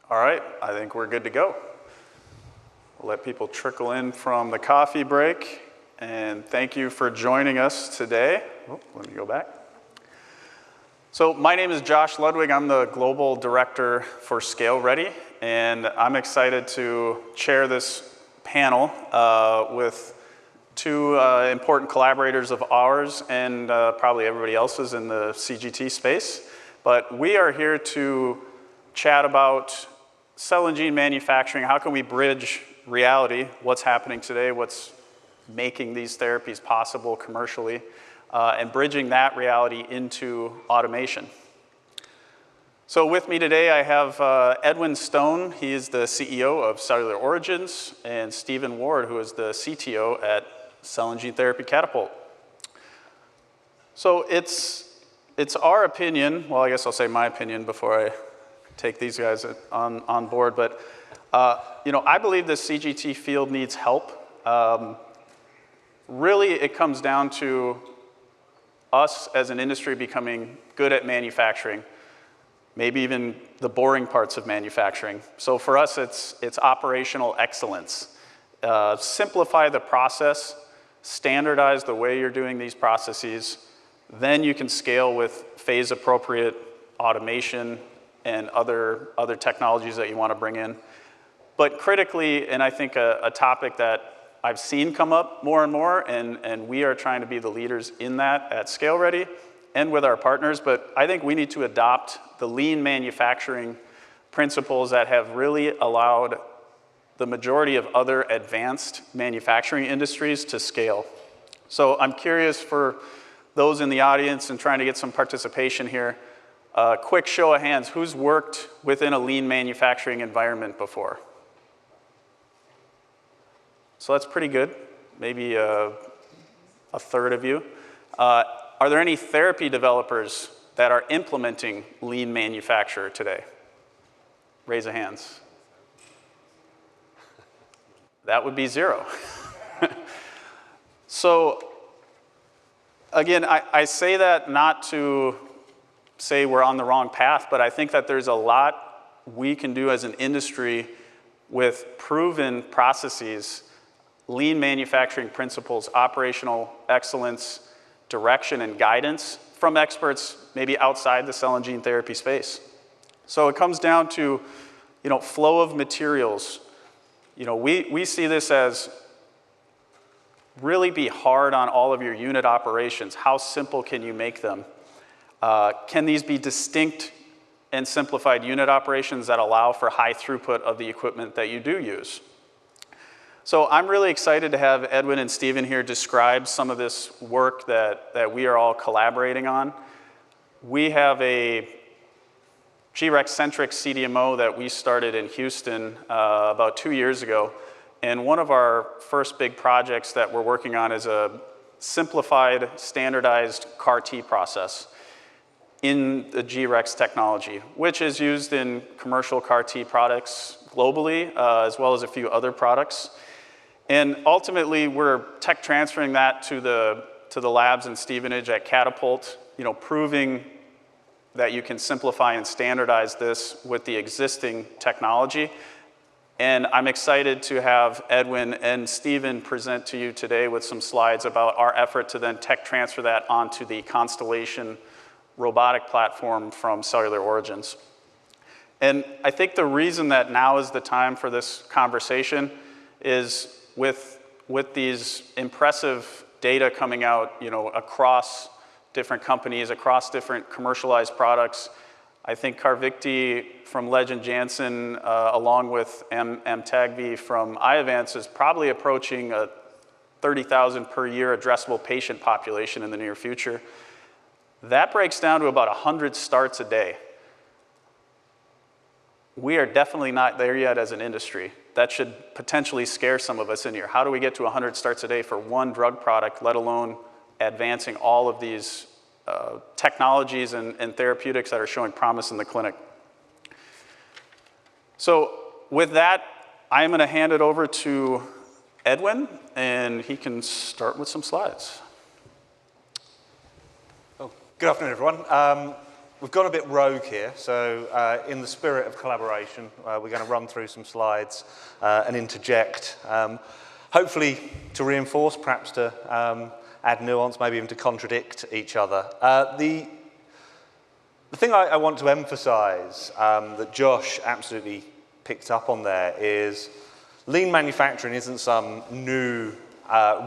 All right, I think we're good to go. We'll let people trickle in from the coffee break, and thank you for joining us today. Oh, let me go back. So my name is Josh Ludwig. I'm the Global Director for ScaleReady, and I'm excited to chair this panel with two important collaborators of ours and probably everybody else's in the CGT space. But we are here to chat about cell and gene manufacturing. How can we bridge reality, what's happening today, what's making these therapies possible commercially, and bridging that reality into automation. So with me today, I have Edwin Stone. He is the CEO of Cellular Origins, and Stephen Ward, who is the CTO at Cell and Gene Therapy Catapult. So it's our opinion, well, I guess I'll say my opinion before I take these guys on board, but I believe the CGT field needs help. Really, it comes down to us as an industry becoming good at manufacturing, maybe even the boring parts of manufacturing. So for us, it's operational excellence. Simplify the process, standardize the way you're doing these processes, then you can scale with phase-appropriate automation and other technologies that you want to bring in. But critically, and I think a topic that I've seen come up more and more, and we are trying to be the leaders in that at ScaleReady and with our partners, but I think we need to adopt the lean manufacturing principles that have really allowed the majority of advanced manufacturing industries to scale. So I'm curious for those in the audience and trying to get some participation here. Quick show of hands, who's worked within a lean manufacturing environment before? So that's pretty good, maybe a third of you. Are there any therapy developers that are implementing lean manufacture today? Raise of hands. That would be 0. So again, I say that not to say we're on the wrong path, but I think that there's a lot we can do as an industry with proven processes, lean manufacturing principles, operational excellence, direction, and guidance from experts maybe outside the cell and gene therapy space. So it comes down to, flow of materials. We see this as really be hard on all of your unit operations. How simple can you make them? Can these be distinct and simplified unit operations that allow for high throughput of the equipment that you do use? So I'm really excited to have Edwin and Stephen here describe some of this work that we are all collaborating on. We have a G-Rex-centric CDMO that we started in Houston about 2 years ago. And one of our first big projects that we're working on is a simplified, standardized CAR-T process in the G-Rex technology, which is used in commercial CAR-T products globally, as well as a few other products. And ultimately, we're tech transferring that to the labs in Stevenage at Catapult, proving that you can simplify and standardize this with the existing technology. And I'm excited to have Edwin and Stephen present to you today with some slides about our effort to then tech transfer that onto the Constellation robotic platform from Cellular Origins. And I think the reason that now is the time for this conversation is with these impressive data coming out, across different companies, across different commercialized products. I think Carvykti from Legend Janssen, along with Amtagvi from Iovance, is probably approaching a 30,000 per year addressable patient population in the near future. That breaks down to about 100 starts a day. We are definitely not there yet as an industry. That should potentially scare some of us in here. How do we get to 100 starts a day for one drug product, let alone advancing all of these technologies and therapeutics that are showing promise in the clinic? So with that, I'm going to hand it over to Edwin, and he can start with some slides. Good afternoon, everyone. we've gone a bit rogue here, so in the spirit of collaboration, we're going to run through some slides and interject, hopefully to reinforce, perhaps to add nuance, maybe even to contradict each other. The thing I want to emphasize that Josh absolutely picked up on there is lean manufacturing isn't some new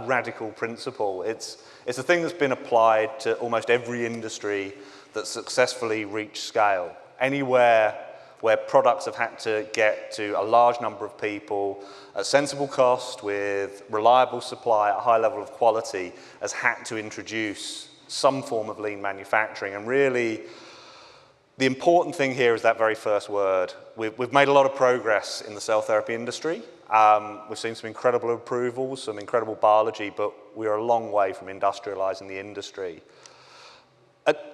radical principle. It's a thing that's been applied to almost every industry that's successfully reached scale. Anywhere where products have had to get to a large number of people at sensible cost with reliable supply at a high level of quality has had to introduce some form of lean manufacturing. And really, the important thing here is that very first word. We've made a lot of progress in the cell therapy industry. We've seen some incredible approvals, some incredible biology, but we are a long way from industrializing the industry.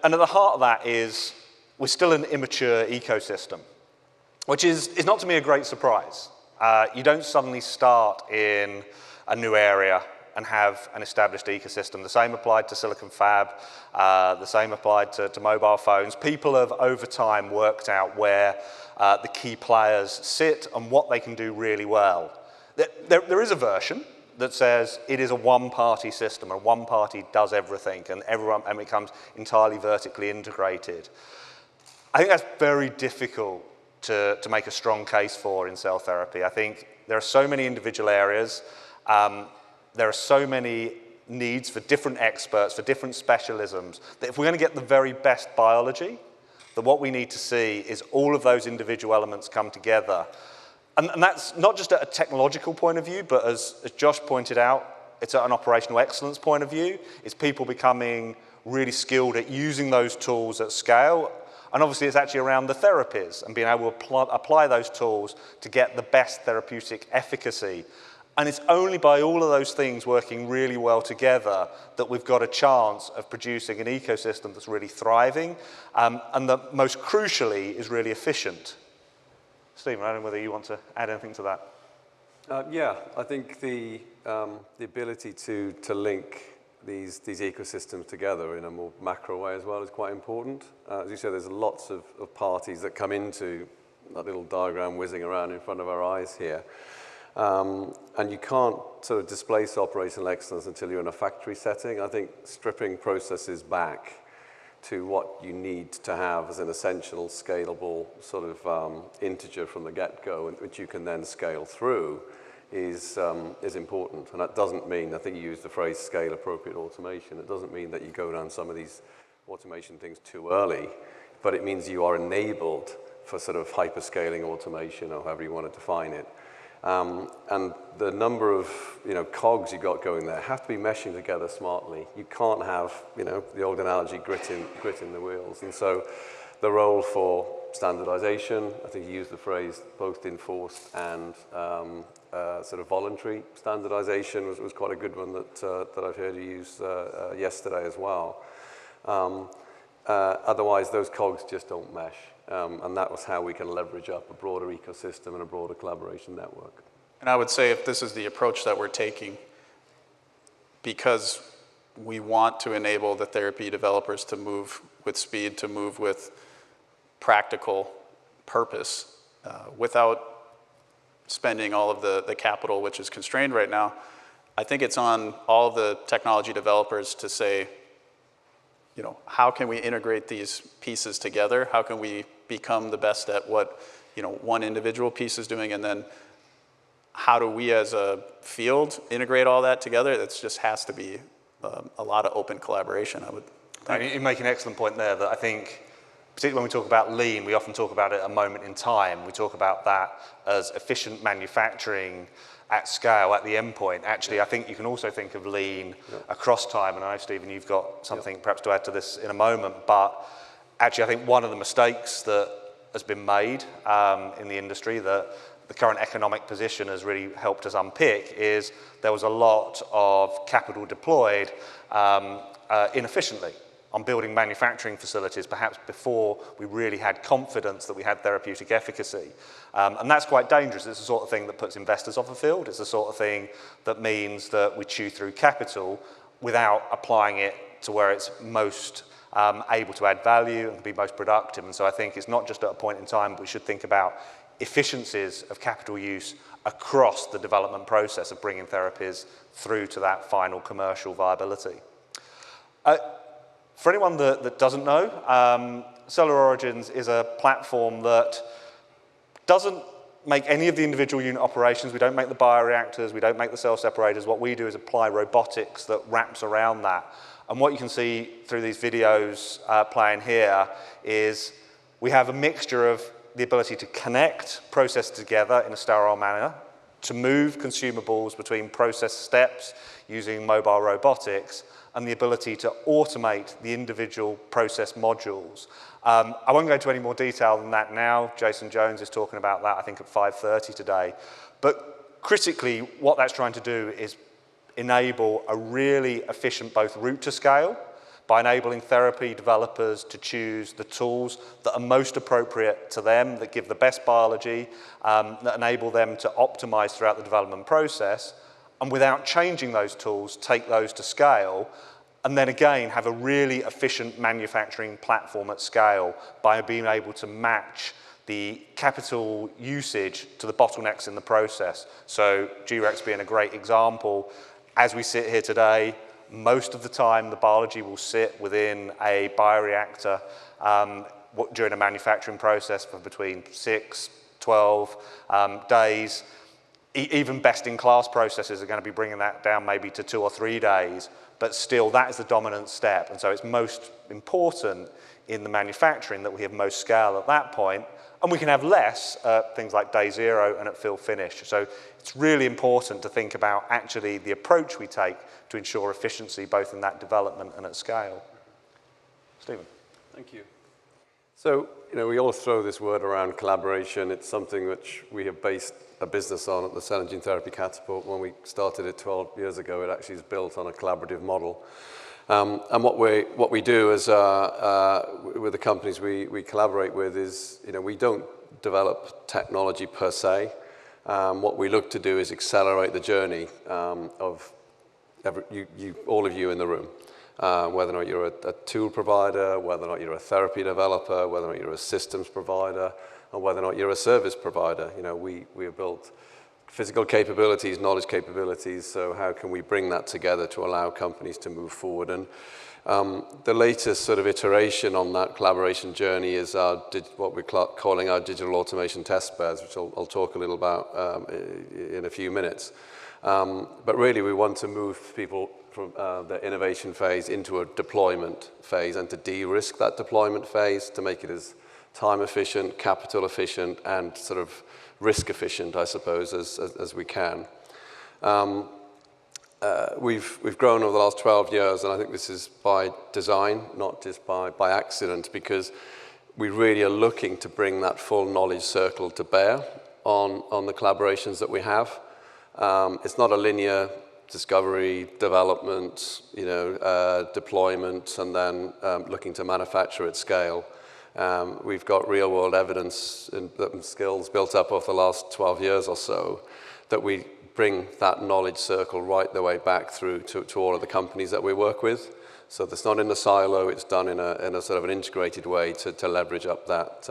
And at the heart of that is we're still an immature ecosystem, which is not to me a great surprise. You don't suddenly start in a new area and have an established ecosystem. The same applied to silicon fab, the same applied to mobile phones. People have, over time, worked out where the key players sit and what they can do really well. There is a version that says it is a one-party system, and one party does everything, and everyone becomes entirely vertically integrated. I think that's very difficult to make a strong case for in cell therapy. I think there are so many individual areas. There are so many needs for different experts, for different specialisms, that if we're going to get the very best biology, that what we need to see is all of those individual elements come together. And that's not just at a technological point of view, but as Josh pointed out, it's at an operational excellence point of view. It's people becoming really skilled at using those tools at scale. And obviously, it's actually around the therapies and being able to apply those tools to get the best therapeutic efficacy. And it's only by all of those things working really well together that we've got a chance of producing an ecosystem that's really thriving and that most crucially is really efficient. Stephen, I don't know whether you want to add anything to that. Yeah, I think the ability to link these ecosystems together in a more macro way as well is quite important. As you said, there's lots of parties that come into that little diagram whizzing around in front of our eyes here. And you can't sort of displace operational excellence until you're in a factory setting. I think stripping processes back to what you need to have as an essential, scalable sort of integer from the get-go, which you can then scale through, is important. And that doesn't mean, I think you used the phrase scale-appropriate automation. It doesn't mean that you go down some of these automation things too early, but it means you are enabled for sort of hyperscaling automation, or however you want to define it. And the number of cogs you got going there have to be meshing together smartly. You can't have the old analogy grit in the wheels. And so the role for standardization, I think you used the phrase both enforced and sort of voluntary standardization was quite a good one that I've heard you use yesterday as well. Otherwise, those cogs just don't mesh. And that was how we can leverage up a broader ecosystem and a broader collaboration network. And I would say if this is the approach that we're taking, because we want to enable the therapy developers to move with speed, to move with practical purpose, without spending all of the capital which is constrained right now, I think it's on all of the technology developers to say, how can we integrate these pieces together? How can we become the best at what one individual piece is doing, and then how do we as a field integrate all that together? It just has to be a lot of open collaboration, I would think. You make an excellent point there that I think, particularly when we talk about lean, we often talk about it at a moment in time. We talk about that as efficient manufacturing at scale, at the endpoint. Actually, I think you can also think of lean across time. And I know, Stephen, you've got something perhaps to add to this in a moment. But actually, I think one of the mistakes that has been made in the industry that the current economic position has really helped us unpick is there was a lot of capital deployed inefficiently on building manufacturing facilities, perhaps before we really had confidence that we had therapeutic efficacy. And that's quite dangerous. It's the sort of thing that puts investors off the field. It's the sort of thing that means that we chew through capital without applying it to where it's most able to add value and be most productive. And so I think it's not just at a point in time, but we should think about efficiencies of capital use across the development process of bringing therapies through to that final commercial viability. For anyone that doesn't know, Cellular Origins is a platform that doesn't make any of the individual unit operations. We don't make the bioreactors, we don't make the cell separators. What we do is apply robotics that wraps around that. And what you can see through these videos playing here is we have a mixture of the ability to connect processes together in a sterile manner, to move consumables between process steps using mobile robotics, and the ability to automate the individual process modules. I won't go into any more detail than that now. Jason Jones is talking about that, I think, at 5:30 today. But critically, what that's trying to do is enable a really efficient both route to scale by enabling therapy developers to choose the tools that are most appropriate to them, that give the best biology, that enable them to optimize throughout the development process, and without changing those tools, take those to scale, and then again have a really efficient manufacturing platform at scale by being able to match the capital usage to the bottlenecks in the process. So G-Rex being a great example, as we sit here today, most of the time the biology will sit within a bioreactor during a manufacturing process for between 6, 12 days. Even best-in-class processes are going to be bringing that down maybe to 2 or 3 days, but still that is the dominant step. And so it's most important in the manufacturing that we have most scale at that point, and we can have less things like day 0 and at fill finish. So it's really important to think about actually the approach we take to ensure efficiency both in that development and at scale. Stephen. Thank you. So, we always throw this word around, collaboration. It's something which we have based a business on at the Cell and Gene Therapy Catapult. When we started it 12 years ago, it actually is built on a collaborative model. And what we do is, with the companies we collaborate with is, we don't develop technology per se. What we look to do is accelerate the journey of all of you in the room. Whether or not you're a tool provider, whether or not you're a therapy developer, whether or not you're a systems provider, or whether or not you're a service provider. We have built physical capabilities, knowledge capabilities, so how can we bring that together to allow companies to move forward? And the latest sort of iteration on that collaboration journey is what we're calling our digital automation test beds, which I'll talk a little about in a few minutes. But really, we want to move people from the innovation phase into a deployment phase and to de-risk that deployment phase to make it as time efficient, capital efficient, and sort of risk efficient, I suppose, as we can. We've grown over the last 12 years, and I think this is by design, not just by accident, because we really are looking to bring that full knowledge circle to bear on the collaborations that we have. It's not a linear discovery, development, deployment, and then looking to manufacture at scale. We've got real-world evidence and skills built up over the last 12 years or so that we bring that knowledge circle right the way back through to all of the companies that we work with. So it's not in a silo, it's done in a sort of an integrated way to leverage up that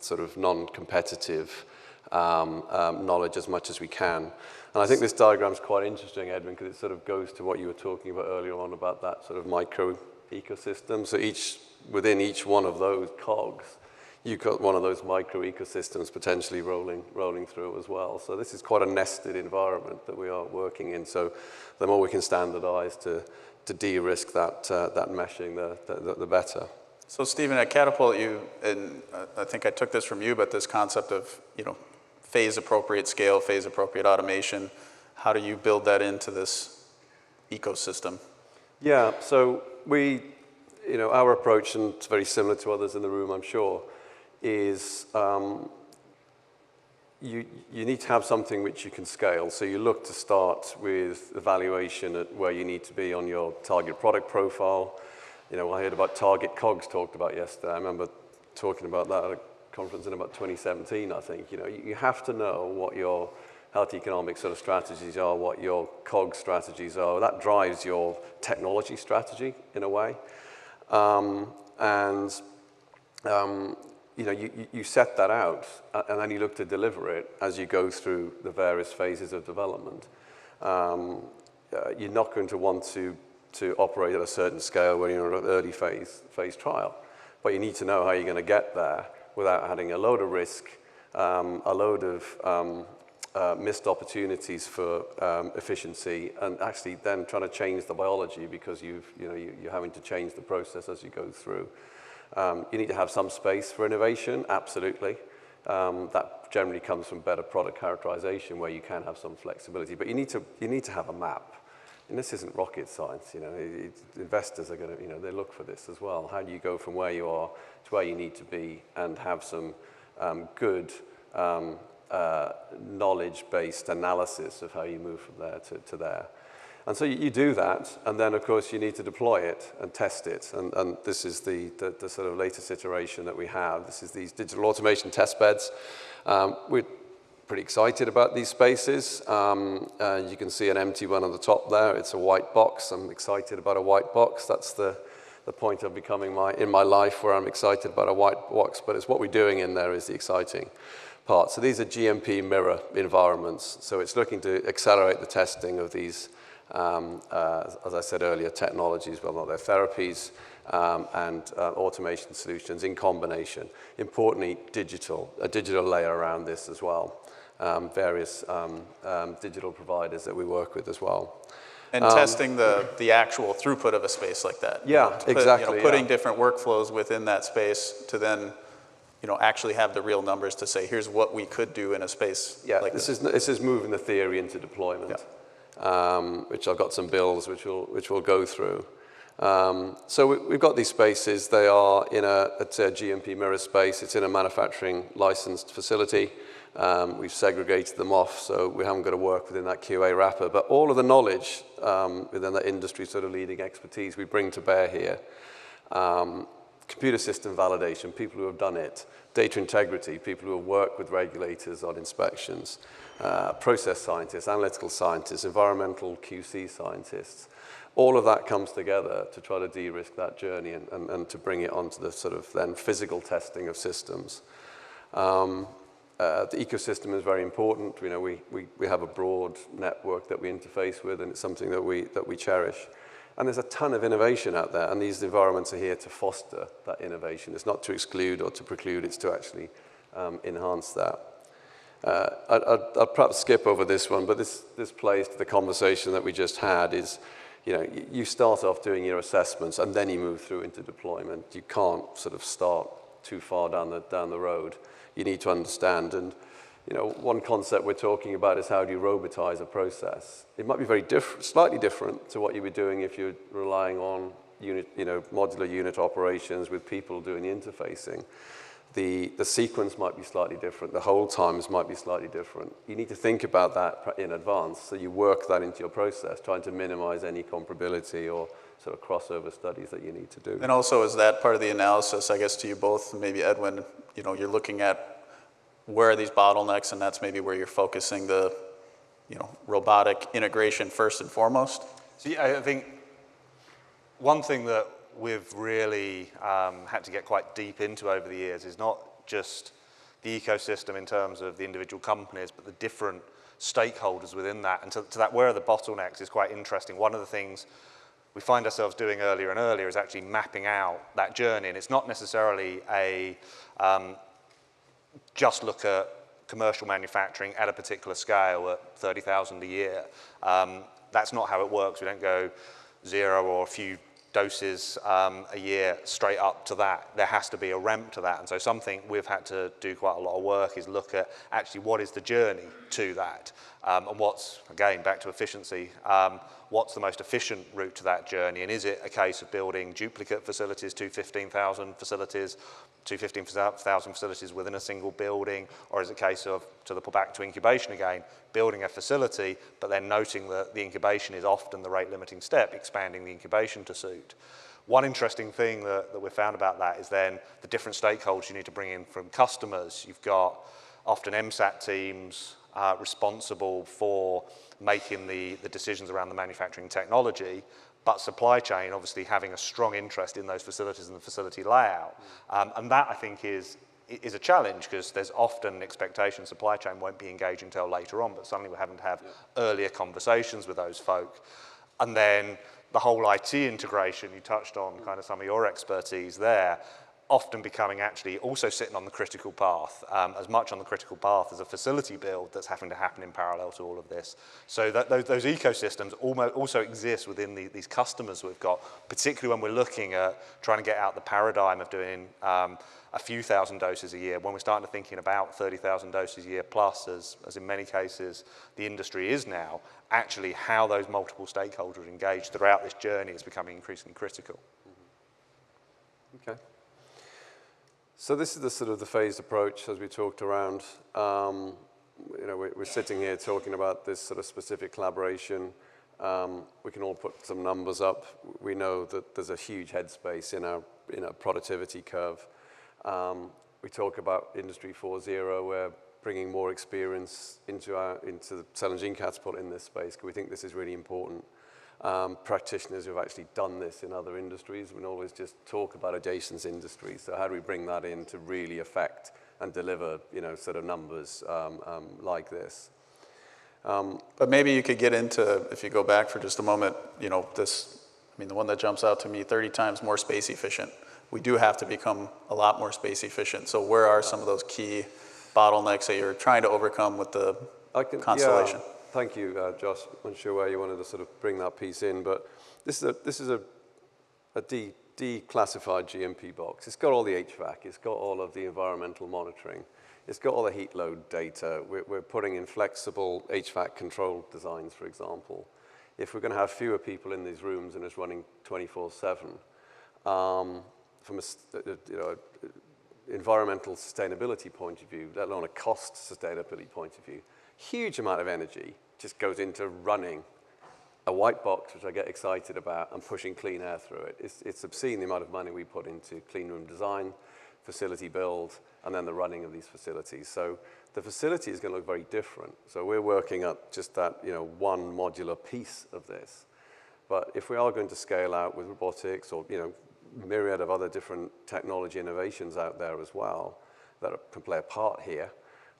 sort of non-competitive knowledge as much as we can. And I think this diagram is quite interesting, Edwin, because it sort of goes to what you were talking about earlier on about that sort of micro ecosystem. So within each one of those cogs, you've got one of those micro ecosystems potentially rolling through as well. So this is quite a nested environment that we are working in. So the more we can standardize to de-risk that meshing, the better. So Stephen, at Catapult, and I think I took this from you, but this concept of, phase-appropriate scale, phase-appropriate automation, how do you build that into this ecosystem? Yeah, so our approach, and it's very similar to others in the room, I'm sure, is you need to have something which you can scale. So you look to start with evaluation at where you need to be on your target product profile. I heard about target COGS talked about yesterday. I remember talking about that at a conference in about 2017, I think. You have to know what your health economic sort of strategies are, what your COGS strategies are. That drives your technology strategy in a way. You know, you set that out, and then you look to deliver it as you go through the various phases of development. You're not going to want to operate at a certain scale when you're in an early phase trial, but you need to know how you're going to get there without having a load of risk, a load of missed opportunities for efficiency, and actually then trying to change the biology because you're having to change the process as you go through. You need to have some space for innovation, absolutely. That generally comes from better product characterization where you can have some flexibility, but you need to have a map. And this isn't rocket science, you know. Investors are going to, you know, they look for this as well. How do you go from where you are to where you need to be and have some good knowledge-based analysis of how you move from there to there. And so you do that, and then of course you need to deploy it and test it. And this is the sort of latest iteration that we have. This is these digital automation test beds. We're pretty excited about these spaces. You can see an empty one on the top there. It's a white box. I'm excited about a white box. That's the point of becoming in my life where I'm excited about a white box, but it's what we're doing in there is the exciting part. So these are GMP mirror environments. So it's looking to accelerate the testing of these, as I said earlier, technologies, well, not their therapies, and automation solutions in combination. Importantly, a digital layer around this as well. Various digital providers that we work with as well. And testing the actual throughput of a space like that. Yeah, exactly. Putting different workflows within that space to then, actually have the real numbers to say, here's what we could do in a space like this. This is moving the theory into deployment, which I've got some bills which we'll go through. So we've got these spaces. They are it's a GMP mirror space. It's in a manufacturing licensed facility. We've segregated them off, so we haven't got to work within that QA wrapper. But all of the knowledge within that industry sort of leading expertise we bring to bear here. Computer system validation, people who have done it. Data integrity, people who have worked with regulators on inspections. Process scientists, analytical scientists, environmental QC scientists. All of that comes together to try to de-risk that journey and to bring it onto the sort of then physical testing of systems. The ecosystem is very important. We have a broad network that we interface with, and it's something that we cherish. And there's a ton of innovation out there, and these environments are here to foster that innovation. It's not to exclude or to preclude, it's to actually enhance that. I'll perhaps skip over this one, but this plays to the conversation that we just had is, you start off doing your assessments and then you move through into deployment. You can't sort of start too far down the road. You need to understand, and one concept we're talking about is how do you robotize a process. It might be slightly different to what you were doing if you're relying on modular unit operations with people doing the interfacing. The sequence might be slightly different. The hold times might be slightly different. You need to think about that in advance, so you work that into your process, trying to minimize any comparability or sort of crossover studies that you need to do. And also, is that part of the analysis, I guess, to you both, maybe Edwin, you're looking at where are these bottlenecks, and that's maybe where you're focusing the, robotic integration first and foremost? So I think one thing that we've really had to get quite deep into over the years is not just the ecosystem in terms of the individual companies, but the different stakeholders within that. And to that, where are the bottlenecks is quite interesting. One of the things we find ourselves doing earlier and earlier is actually mapping out that journey. And it's not necessarily a just look at commercial manufacturing at a particular scale at 30,000 a year. That's not how it works. We don't go 0 or a few doses a year straight up to that. There has to be a ramp to that. And so something we've had to do quite a lot of work is look at actually what is the journey to that. And what's, again, back to efficiency, what's the most efficient route to that journey? And is it a case of building duplicate facilities to 15,000 facilities, to 15,000 facilities within a single building? Or is it a case of, back to incubation again, building a facility, but then noting that the incubation is often the rate limiting step, expanding the incubation to suit? One interesting thing that we've found about that is then the different stakeholders you need to bring in from customers. You've got often MSAT teams responsible for making the decisions around the manufacturing technology, but supply chain obviously having a strong interest in those facilities and the facility layout. And that, I think, is a challenge, because there's often an expectation supply chain won't be engaged until later on, but suddenly we're having to have earlier conversations with those folk. And then the whole IT integration, you touched on kind of some of your expertise there, often becoming actually also sitting on the critical path, as much on the critical path as a facility build that's having to happen in parallel to all of this. So that those ecosystems also exist within these customers we've got, particularly when we're looking at trying to get out the paradigm of doing a few thousand doses a year, when we're starting to thinking about 30,000 doses a year plus, as in many cases the industry is now. Actually, how those multiple stakeholders engage throughout this journey is becoming increasingly critical. Okay. So this is the sort of the phased approach as we talked around. You know, we're sitting here talking about this sort of specific collaboration. We can all put some numbers up. We know that there's a huge headspace in our productivity curve. We talk about Industry 4.0, where bringing more experience into the cell and gene catapult in this space, because we think this is really important. Practitioners who have actually done this in other industries. We always just talk about adjacent industries. So how do we bring that in to really affect and deliver, sort of numbers like this? But maybe you could get into, if you go back for just a moment, the one that jumps out to me, 30 times more space efficient. We do have to become a lot more space efficient. So where are some of those key bottlenecks that you're trying to overcome with the constellation? Yeah. Thank you, Josh. I'm not sure where you wanted to sort of bring that piece in, but this is a declassified GMP box. It's got all the HVAC. It's got all of the environmental monitoring. It's got all the heat load data. We're putting in flexible HVAC control designs, for example. If we're going to have fewer people in these rooms and it's running 24/7, from a environmental sustainability point of view, let alone a cost sustainability point of view, huge amount of energy just goes into running a white box, which I get excited about, and pushing clean air through it. It's obscene the amount of money we put into clean room design, facility build, and then the running of these facilities. So the facility is going to look very different. So we're working at just that, one modular piece of this. But if we are going to scale out with robotics or, myriad of other different technology innovations out there as well that can play a part here.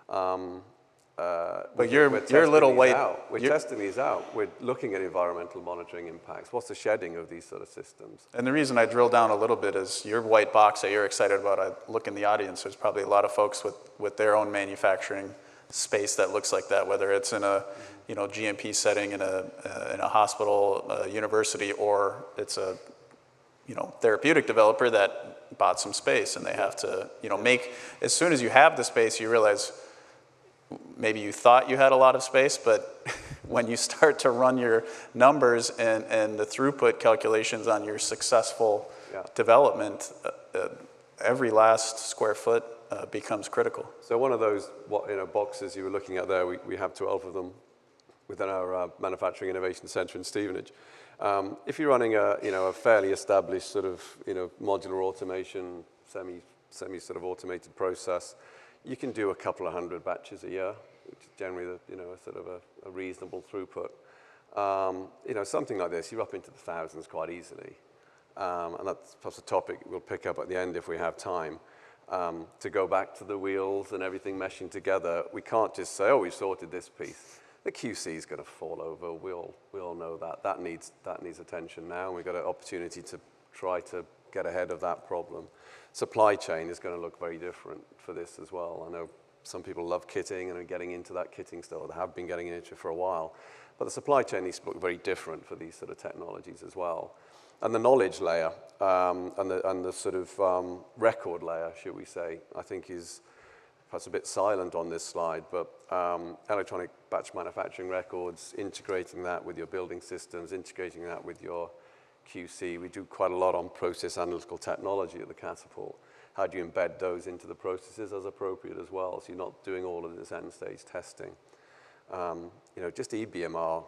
But your little white... We're testing these out. We're looking at environmental monitoring impacts. What's the shedding of these sort of systems? And the reason I drill down a little bit is your white box that you're excited about. I look in the audience, there's probably a lot of folks with their own manufacturing space that looks like that, whether it's in a GMP setting in a hospital, a university, or it's a therapeutic developer that bought some space and they have to make, as soon as you have the space, you realize maybe you thought you had a lot of space, but when you start to run your numbers and the throughput calculations on your successful development, every last square foot becomes critical. So one of those boxes you were looking at there, we have 12 of them within our Manufacturing Innovation Center in Stevenage. If you're running a fairly established sort of modular automation, semi sort of automated process, you can do a couple of hundred batches a year, which is generally a sort of a reasonable throughput. Something like this, you're up into the thousands quite easily. And that's perhaps a topic we'll pick up at the end if we have time. To go back to the wheels and everything meshing together, we can't just say, oh, we've sorted this piece. The QC is going to fall over. We all know that. That needs attention now. We've got an opportunity to try to get ahead of that problem. Supply chain is going to look very different for this as well. I know some people love kitting and are getting into that kitting still. They have been getting into it for a while. But the supply chain needs to look very different for these sort of technologies as well. And the knowledge layer and the sort of record layer, should we say, I think is perhaps a bit silent on this slide, but electronic batch manufacturing records, integrating that with your building systems, integrating that with your QC. We do quite a lot on process analytical technology at the Catapult. How do you embed those into the processes as appropriate as well, so you're not doing all of this end stage testing. Just EBMR,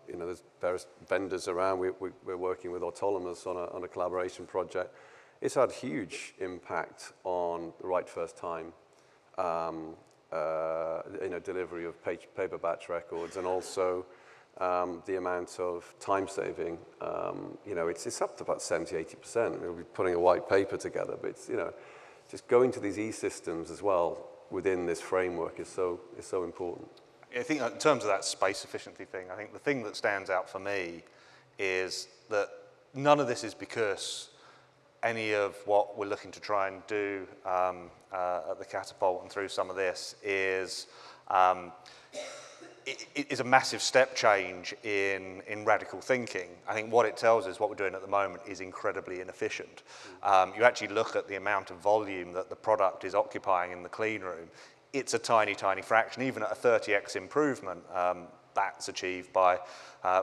there's various vendors around. We're working with Autonomous on a collaboration project. It's had huge impact on the right first time delivery of paper batch records, and also the amount of time saving, you know, it's up to about 70, 80%. We'll be putting a white paper together, but it's, you know, just going to these e-systems as well within this framework is so important. I think in terms of that space efficiency thing, I think the thing that stands out for me is that none of this is because any of what we're looking to try and do at the Catapult and through some of this is it is a massive step change in radical thinking. I think what it tells us, what we're doing at the moment, is incredibly inefficient. You actually look at the amount of volume that the product is occupying in the clean room, it's a tiny, tiny fraction. Even at a 30x improvement, that's achieved by,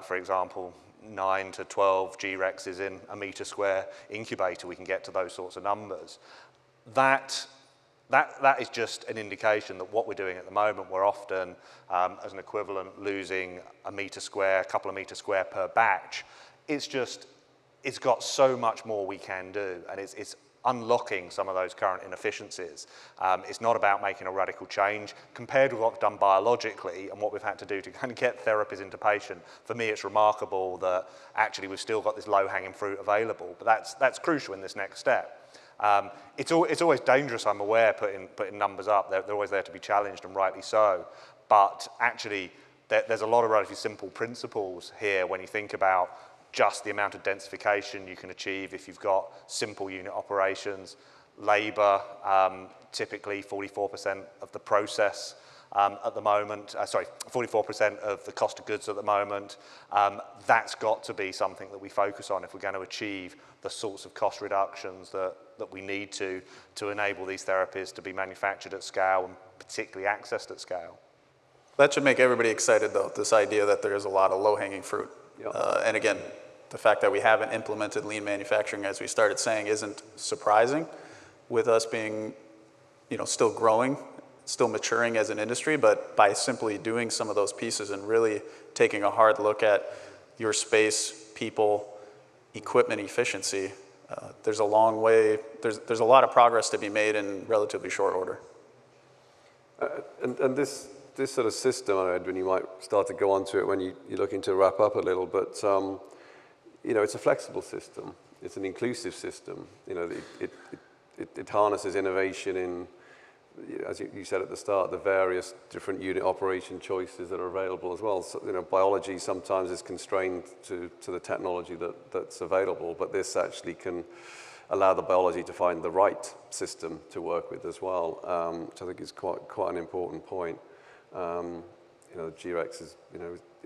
for example, 9 to 12 G-Rexes in a meter square incubator. We can get to those sorts of numbers. That is just an indication that what we're doing at the moment, we're often, as an equivalent, losing a meter square, a couple of meters square per batch. It's got so much more we can do, and it's unlocking some of those current inefficiencies. It's not about making a radical change. Compared with what we've done biologically and what we've had to do to kind of get therapies into patient, for me it's remarkable that actually we've still got this low-hanging fruit available, but that's crucial in this next step. It's always dangerous, I'm aware, putting numbers up. They're always there to be challenged, and rightly so. But actually, there's a lot of relatively simple principles here when you think about just the amount of densification you can achieve if you've got simple unit operations. Labor, typically 44% of the process at the moment, 44% of the cost of goods at the moment. That's got to be something that we focus on if we're going to achieve the sorts of cost reductions that we need to enable these therapies to be manufactured at scale and particularly accessed at scale. That should make everybody excited, though, this idea that there is a lot of low-hanging fruit. Yep. And again, the fact that we haven't implemented lean manufacturing, as we started saying, isn't surprising, with us being, you know, still growing, still maturing as an industry. But by simply doing some of those pieces and really taking a hard look at your space, people, equipment efficiency, there's a long way, there's a lot of progress to be made in relatively short order. And this sort of system, Edwin, you might start to go on to it when you're looking to wrap up a little, but you know, it's a flexible system. It's an inclusive system. You know, it harnesses innovation in, as you said at the start, the various different unit operation choices that are available as well. So, you know, biology sometimes is constrained to the technology that's available, but this actually can allow the biology to find the right system to work with as well, which I think is quite an important point. You know, G-Rex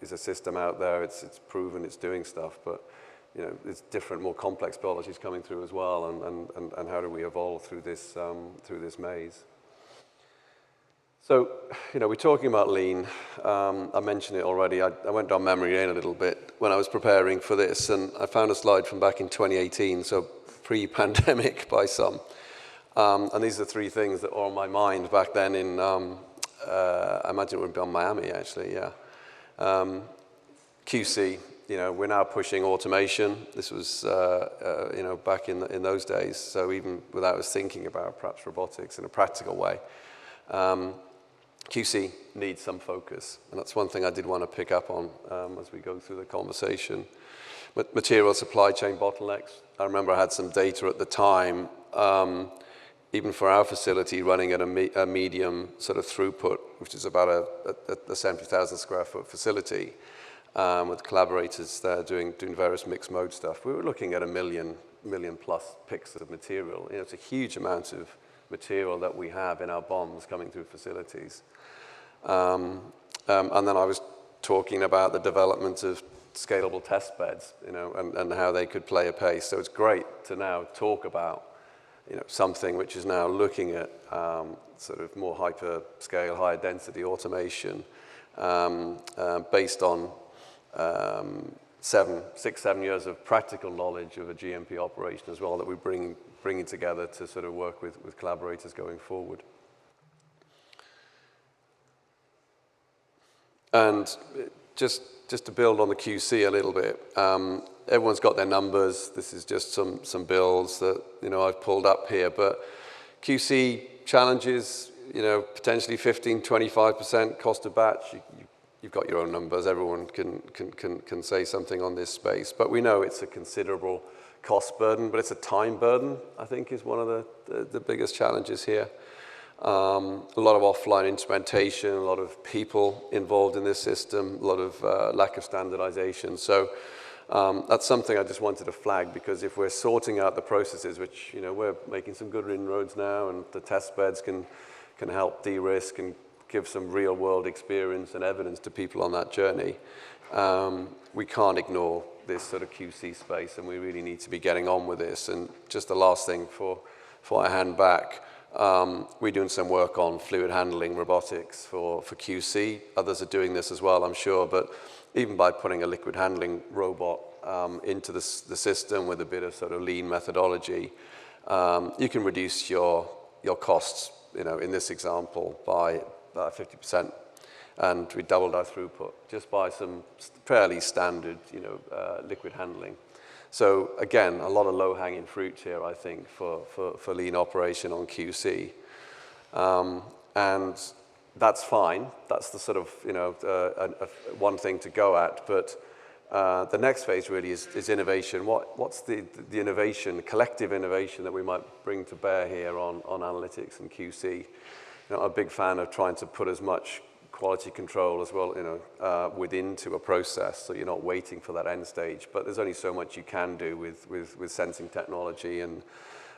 is a system out there. It's proven it's doing stuff, but you know, there's different, more complex biologies coming through as well, and how do we evolve through this maze? So, you know, we're talking about lean. I mentioned it already. I went down memory lane a little bit when I was preparing for this, and I found a slide from back in 2018, so pre-pandemic by some. And these are three things that were on my mind back then in, I imagine it would be on Miami, actually, yeah. QC, you know, we're now pushing automation. This was, you know, back in those days, so even without us thinking about perhaps robotics in a practical way. QC needs some focus, and that's one thing I did want to pick up on as we go through the conversation. But material supply chain bottlenecks, I remember I had some data at the time, even for our facility running at a medium sort of throughput, which is about a 70,000 square foot facility, with collaborators there doing various mixed mode stuff. We were looking at a million plus picks of material. You know, it's a huge amount of material that we have in our bombs coming through facilities. And then I was talking about the development of scalable test beds, you know, and how they could play a pace. So it's great to now talk about, you know, something which is now looking at sort of more hyper-scale, higher density automation based on 6-7 years of practical knowledge of a GMP operation as well that we're bringing together to sort of work with collaborators going forward. And just to build on the QC a little bit, everyone's got their numbers. This is just some bills that, you know, I've pulled up here, but QC challenges, you know, potentially 15-25% cost of batch. you've got your own numbers. Everyone can say something on this space. But we know it's a considerable cost burden, but it's a time burden, I think, is one of the biggest challenges here. A lot of offline instrumentation, a lot of people involved in this system, a lot of lack of standardization. So that's something I just wanted to flag, because if we're sorting out the processes, which, you know, we're making some good inroads now, and the test beds can help de-risk and give some real-world experience and evidence to people on that journey, we can't ignore this sort of QC space, and we really need to be getting on with this. And just the last thing before I hand back, we're doing some work on fluid handling robotics for QC. Others are doing this as well, I'm sure, but even by putting a liquid handling robot into the system with a bit of sort of lean methodology, you can reduce your costs, you know, in this example by 50%. And we doubled our throughput just by some fairly standard, you know, liquid handling. So again, a lot of low-hanging fruit here, I think, for lean operation on QC. And that's fine. That's the sort of, you know, one thing to go at. But the next phase really is innovation. What's the innovation, collective innovation that we might bring to bear here on analytics and QC? You know, I'm a big fan of trying to put as much quality control as well, you know, into a process, so you're not waiting for that end stage. But there's only so much you can do with sensing technology and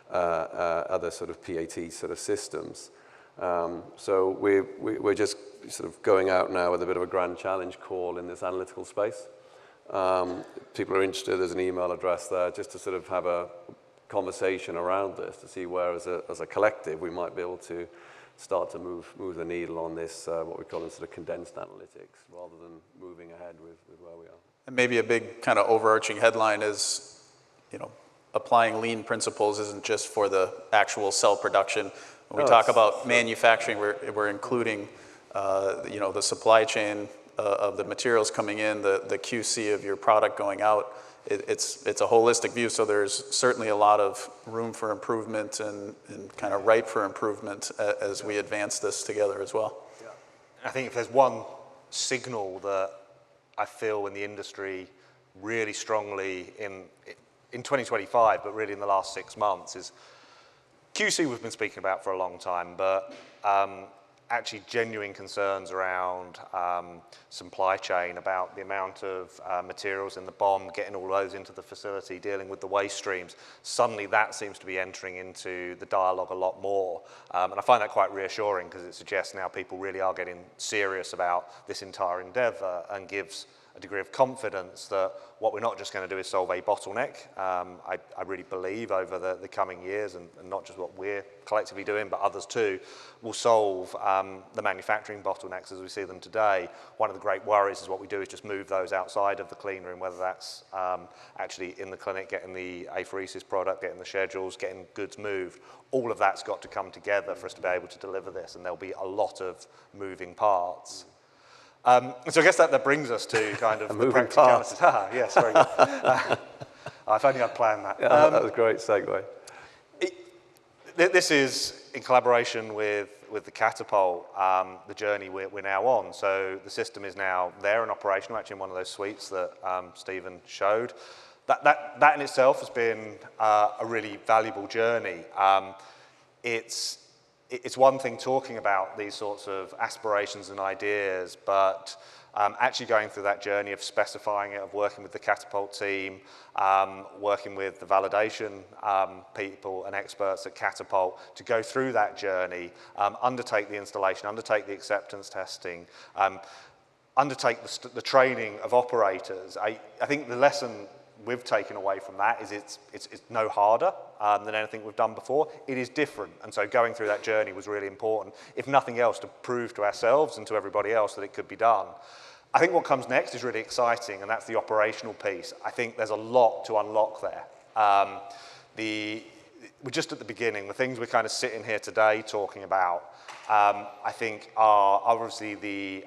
other sort of PAT sort of systems. So we're just sort of going out now with a bit of a grand challenge call in this analytical space. People are interested, there's an email address there, just to sort of have a conversation around this to see where as a collective we might be able to start to move the needle on this, what we call sort of condensed analytics, rather than moving ahead with where we are. And maybe a big kind of overarching headline is, you know, applying lean principles isn't just for the actual cell production. When we talk about manufacturing, we're including, you know, the supply chain of the materials coming in, the QC of your product going out. It's a holistic view, so there's certainly a lot of room for improvement and kind of ripe for improvement as we advance this together as well. Yeah. I think if there's one signal that I feel in the industry really strongly in 2025, but really in the last 6 months, is QC we've been speaking about for a long time, but actually genuine concerns around supply chain, about the amount of materials in the BOM, getting all those into the facility, dealing with the waste streams. Suddenly that seems to be entering into the dialogue a lot more. And I find that quite reassuring, because it suggests now people really are getting serious about this entire endeavor, and gives a degree of confidence that what we're not just going to do is solve a bottleneck. I really believe over the coming years, and not just what we're collectively doing, but others too, will solve the manufacturing bottlenecks as we see them today. One of the great worries is what we do is just move those outside of the clean room, whether that's actually in the clinic, getting the apheresis product, getting the schedules, getting goods moved. All of that's got to come together for us to be able to deliver this, and there'll be a lot of moving parts. So I guess that brings us to kind of the practicalities. Yes, very good. If only I'd planned that. Yeah, that was a great segue. This is in collaboration with the Catapult, the journey we're now on. So the system is now there and operational, actually in one of those suites that Stephen showed. That in itself has been a really valuable journey. It's one thing talking about these sorts of aspirations and ideas, but actually going through that journey of specifying it, of working with the Catapult team, working with the validation people and experts at Catapult to go through that journey, undertake the installation, undertake the acceptance testing, undertake the training of operators. I think the lesson we've taken away from that is it's no harder than anything we've done before. It is different, and so going through that journey was really important, if nothing else, to prove to ourselves and to everybody else that it could be done. I think what comes next is really exciting, and that's the operational piece. I think there's a lot to unlock there. We're just at the beginning. The things we're kind of sitting here today talking about, I think are obviously the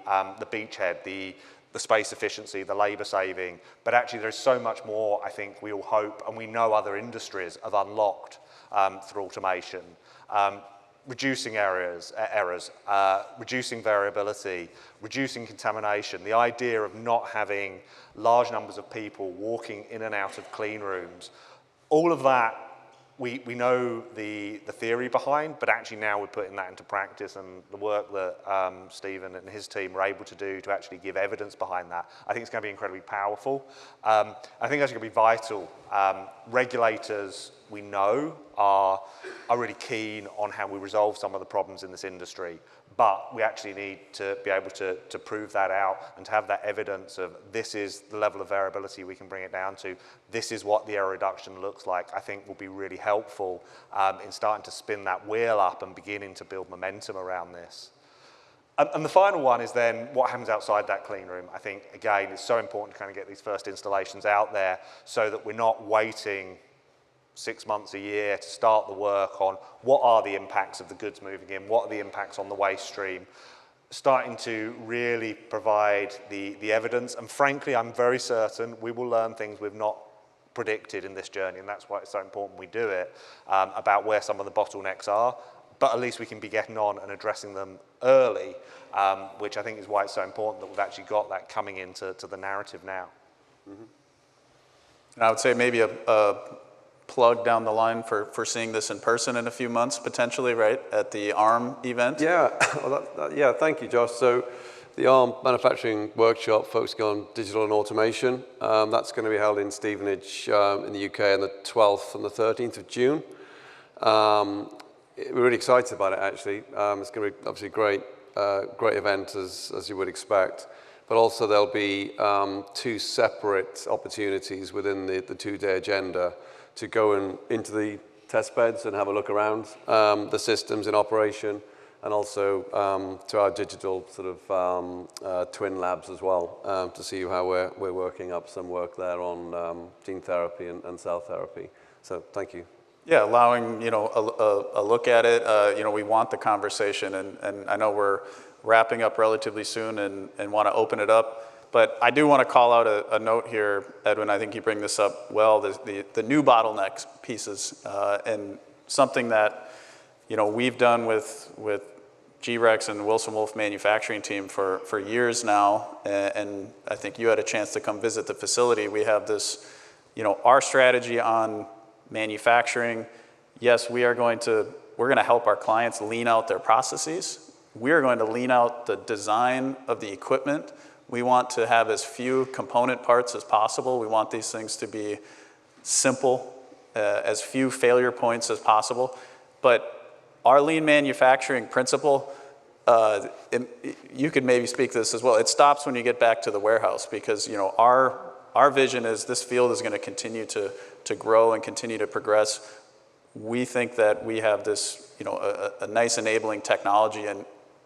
beachhead, the space efficiency, the labor saving, but actually there's so much more, I think we all hope, and we know other industries have unlocked through automation. reducing errors, reducing variability, reducing contamination, the idea of not having large numbers of people walking in and out of clean rooms, all of that we know the theory behind, but actually now we're putting that into practice, and the work that Stephen and his team are able to do to actually give evidence behind that, I think it's going to be incredibly powerful. I think that's going to be vital. Regulators, we know, are really keen on how we resolve some of the problems in this industry, but we actually need to be able to prove that out and to have that evidence of this is the level of variability we can bring it down to, this is what the error reduction looks like, I think will be really helpful in starting to spin that wheel up and beginning to build momentum around this. And the final one is then what happens outside that clean room. I think, again, it's so important to kind of get these first installations out there so that we're not waiting 6 months, a year to start the work on what are the impacts of the goods moving in, what are the impacts on the waste stream, starting to really provide the evidence. And frankly, I'm very certain we will learn things we've not predicted in this journey, and that's why it's so important we do it, about where some of the bottlenecks are. But at least we can be getting on and addressing them early, which I think is why it's so important that we've actually got that coming into the narrative now. Mm-hmm. And I would say maybe a plug down the line for seeing this in person in a few months, potentially, right, at the ARM event? Yeah, well, yeah, thank you, Josh. So the ARM manufacturing workshop focusing on digital and automation, that's going to be held in Stevenage in the UK on the 12th and the 13th of June. We're really excited about it, actually. It's going to be obviously a great event, as you would expect. But also there'll be 2 separate opportunities within the 2-day agenda to go into the test beds and have a look around the systems in operation, and also to our digital sort of twin labs as well, to see how we're working up some work there on gene therapy and cell therapy. So thank you. Yeah, allowing a look at it. We want the conversation, and I know we're wrapping up relatively soon and want to open it up. But I do want to call out a note here, Edwin. I think you bring this up well. The new bottleneck pieces, and something that we've done with G-Rex and Wilson Wolf manufacturing team for years now. And I think you had a chance to come visit the facility. We have this, our strategy on manufacturing. Yes, we're going to help our clients lean out their processes. We are going to lean out the design of the equipment. We want to have as few component parts as possible. We want these things to be simple, as few failure points as possible. But our lean manufacturing principle, you could maybe speak to this as well. It stops when you get back to the warehouse, because our vision is this field is going to continue to grow and continue to progress. We think that we have this, a nice enabling technology, and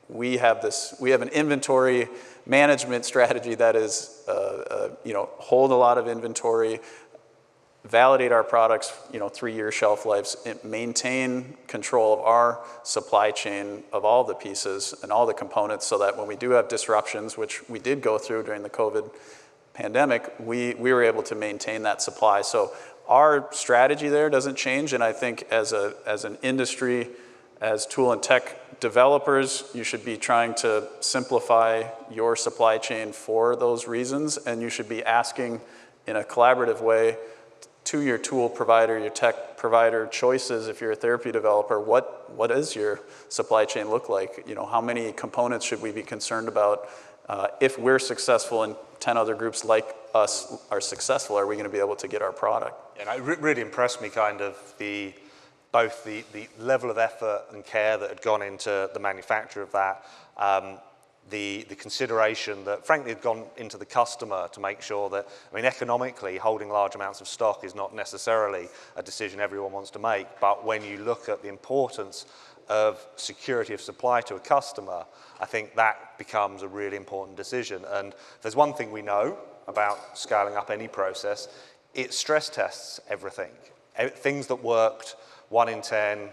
we have an inventory management strategy that is, hold a lot of inventory, validate our products, 3-year shelf lives, maintain control of our supply chain of all the pieces and all the components, so that when we do have disruptions, which we did go through during the COVID pandemic, we were able to maintain that supply. So our strategy there doesn't change, and I think as an industry, as tool and tech developers, you should be trying to simplify your supply chain for those reasons, and you should be asking in a collaborative way to your tool provider, your tech provider choices, if you're a therapy developer, what does your supply chain look like? How many components should we be concerned about? If we're successful and 10 other groups like us are successful, are we going to be able to get our product? And it really impressed me kind of both the level of effort and care that had gone into the manufacture of that, the consideration that frankly had gone into the customer to make sure that, economically holding large amounts of stock is not necessarily a decision everyone wants to make, but when you look at the importance of security of supply to a customer, I think that becomes a really important decision. And if there's one thing we know about scaling up any process, it stress tests everything. Things that worked 1 in 10,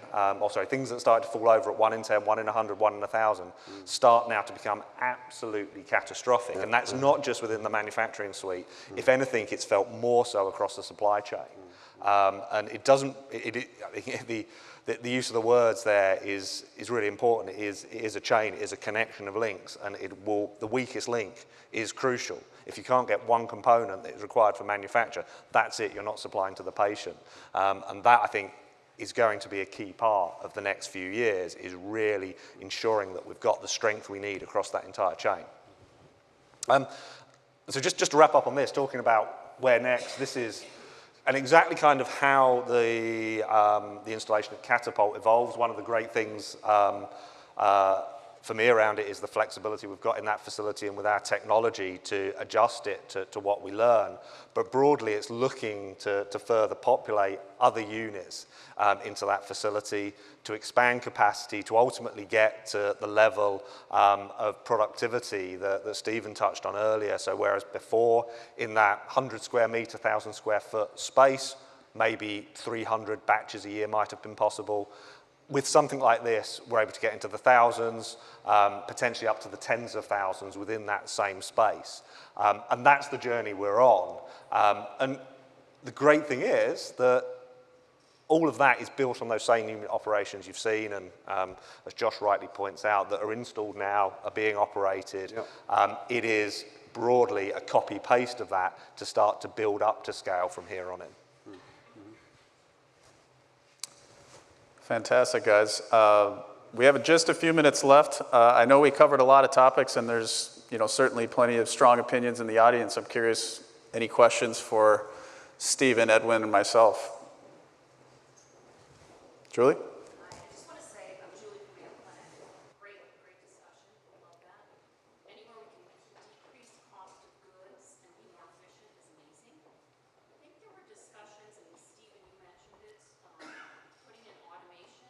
things that started to fall over at 1 in 10, 1 in 100, 1 in 1,000, start now to become absolutely catastrophic. And that's not just within the manufacturing suite. If anything, it's felt more so across the supply chain. And it doesn't, the use of the words there is really important. It is a chain, it is a connection of links, and the weakest link is crucial. If you can't get one component that is required for manufacture, that's it, you're not supplying to the patient. And that, I think, is going to be a key part of the next few years, is really ensuring that we've got the strength we need across that entire chain. So just to wrap up on this, talking about where next, this is and exactly kind of how the installation of Catapult evolves. One of the great things for me around it is the flexibility we've got in that facility and with our technology to adjust it to what we learn. But broadly, it's looking to further populate other units into that facility, to expand capacity, to ultimately get to the level of productivity that Stephen touched on earlier. So whereas before, in that 100 square meter, 1,000 square foot space, maybe 300 batches a year might have been possible. With something like this, we're able to get into the thousands, potentially up to the tens of thousands within that same space. And that's the journey we're on. And the great thing is that all of that is built on those same unit operations you've seen, and as Josh rightly points out, that are installed now, are being operated. Yep. It is broadly a copy-paste of that to start to build up to scale from here on in. Fantastic, guys. We have just a few minutes left. I know we covered a lot of topics, and there's certainly plenty of strong opinions in the audience. I'm curious, any questions for Stephen, Edwin, and myself? Julie? I just want to say, I'm Julie from Mayo Clinic. Great discussion. Love that. Anywhere we can decrease cost of goods and be more efficient is amazing. I think there were discussions, and Stephen, you mentioned it, putting in automation.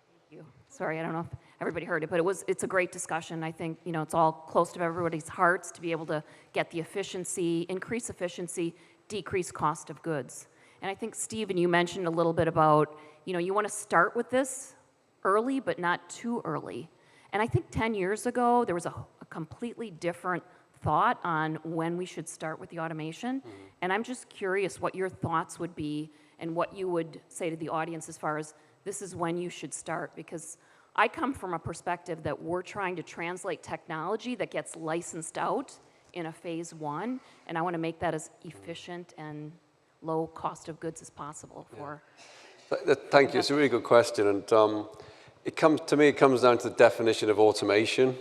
Thank you. Sorry, I don't know if everybody heard it, but it's a great discussion. I think it's all close to everybody's hearts to be able to get the efficiency, increase efficiency, decrease cost of goods. And I think, Stephen, you mentioned a little bit about, you want to start with this early, but not too early. And I think 10 years ago, there was a completely different thought on when we should start with the automation. Mm-hmm. And I'm just curious what your thoughts would be and what you would say to the audience as far as this is when you should start. Because I come from a perspective that we're trying to translate technology that gets licensed out in a phase one, and I want to make that as efficient and low cost of goods as possible for. Yeah. Thank you. It's a really good question, and it comes down to the definition of automation.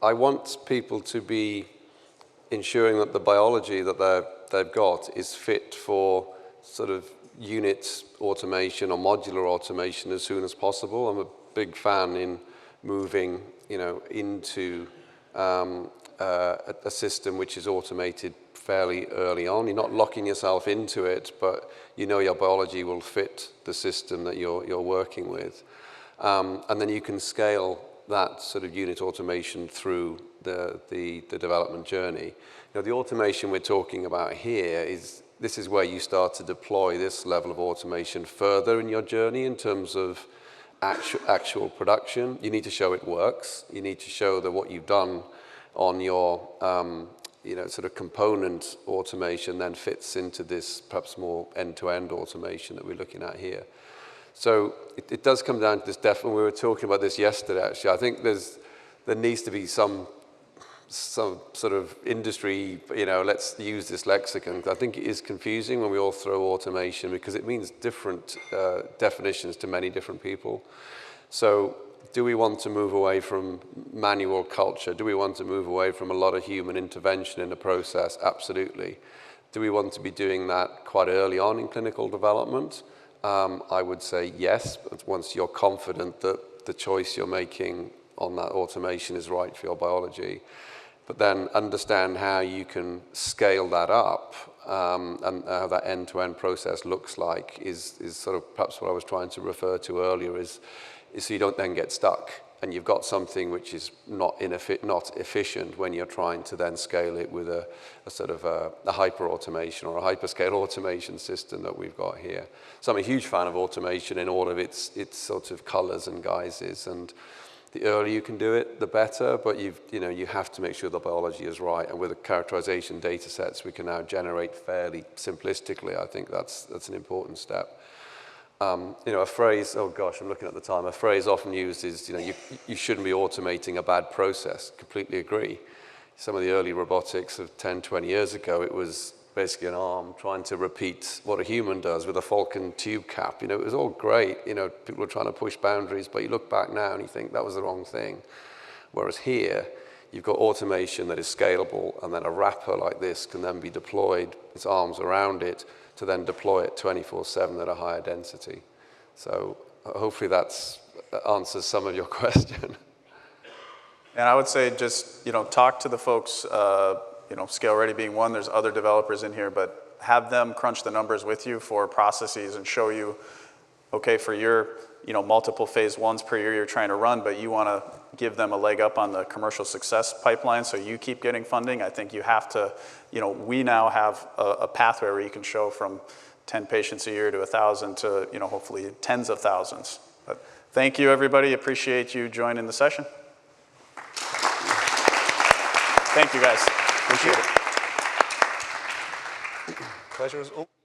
I want people to be ensuring that the biology that they've got is fit for sort of unit automation or modular automation as soon as possible. I'm a big fan in moving, into a system which is automated fairly early on. You're not locking yourself into it, but your biology will fit the system that you're working with. And then you can scale that sort of unit automation through the development journey. The automation we're talking about here this is where you start to deploy this level of automation further in your journey in terms of actual production. You need to show it works. You need to show that what you've done on your sort of component automation then fits into this perhaps more end-to-end automation that we're looking at here. So it does come down to this we were talking about this yesterday actually. I think there needs to be some sort of industry, let's use this lexicon. I think it is confusing when we all throw automation because it means different definitions to many different people. So do we want to move away from manual culture? Do we want to move away from a lot of human intervention in the process? Absolutely. Do we want to be doing that quite early on in clinical development? I would say yes, but once you're confident that the choice you're making on that automation is right for your biology. But then understand how you can scale that up and how that end-to-end process looks like is sort of perhaps what I was trying to refer to earlier is so you don't then get stuck and you've got something which is not efficient when you're trying to then scale it with a sort of a hyper-automation or a hyperscale automation system that we've got here. So I'm a huge fan of automation in all of its sort of colors and guises, and The earlier you can do it, the better, but you have to make sure the biology is right. And with the characterization data sets we can now generate fairly simplistically, I think that's an important step. A phrase, oh gosh, I'm looking at the time, a phrase often used is, you shouldn't be automating a bad process. Completely agree. Some of the early robotics of 10, 20 years ago, it was basically an arm trying to repeat what a human does with a Falcon tube cap. It was all great. People were trying to push boundaries, but you look back now and you think that was the wrong thing. Whereas here, you've got automation that is scalable, and then a wrapper like this can then be deployed, its arms around it, to then deploy it 24/7 at a higher density. So hopefully that answers some of your question. And I would say just, talk to the folks, ScaleReady being one, there's other developers in here, but have them crunch the numbers with you for processes and show you, okay, for your, multiple phase ones per year you're trying to run, but you want to give them a leg up on the commercial success pipeline so you keep getting funding. I think you have to, we now have a pathway where you can show from 10 patients a year to 1,000 to, hopefully tens of thousands. But thank you, everybody. Appreciate you joining the session. Thank you, guys. Appreciate it. Pleasure as always.